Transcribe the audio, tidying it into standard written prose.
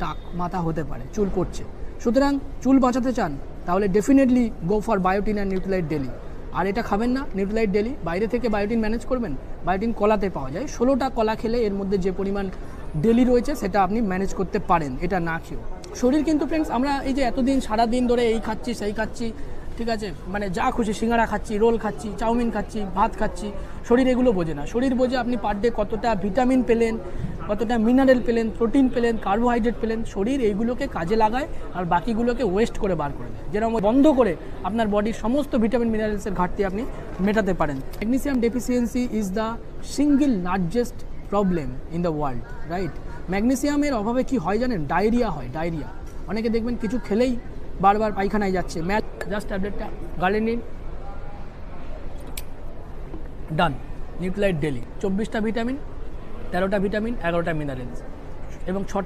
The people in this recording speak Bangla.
টাক মাথা হতে পারে, চুল পড়ছে। সুতরাং চুল বাঁচাতে চান তাহলে definitely go for biotin and Nutrilite daily. আর এটা খাবেন না নিউট্রিলাইট ডেলি, বাইরে থেকে বায়োটিন ম্যানেজ করবেন। বায়োটিন কলাতে পাওয়া যায়, 16টা কলা খেলে এর মধ্যে যে পরিমাণ ডেলি রয়েছে সেটা আপনি ম্যানেজ করতে পারেন এটা না খেয়েও। শরীর কিন্তু ফ্রেন্ডস, আমরা এই যে এতদিন সারাদিন ধরে এই খাচ্ছি সেই খাচ্ছি, ঠিক আছে, মানে যা খুশি সিঙ্গারা খাচ্ছি, রোল খাচ্ছি, চাউমিন খাচ্ছি, ভাত খাচ্ছি, শরীর এগুলো বোঝে না। শরীর বোঝে আপনি পার ডে কতটা ভিটামিন পেলেন, কতটা মিনারেল পেলেন, প্রোটিন পেলেন, কার্বোহাইড্রেট পেলেন। শরীর এইগুলোকে কাজে লাগায় আর বাকিগুলোকে ওয়েস্ট করে বার করে দেয়, যেরকম বন্ধ করে আপনার বডির সমস্ত ভিটামিন মিনারেলসের ঘাটতি আপনি মেটাতে পারেন। Magnesium deficiency is the single largest problem in the world, right. ম্যাগনেসিয়ামের অভাবে কি হয় জানেন? ডায়রিয়া হয়, ডায়রিয়া। অনেকে দেখবেন কিছু খেলেই বারবার পায়খানায় যাচ্ছে। জাস্ট ট্যাবলেটটা গালে নিন, ডান। নিউট্রিলাইট ডেলি, 24টা ভিটামিন, 13টা ভিটামিন, 11টা মিনারেলস এবং 6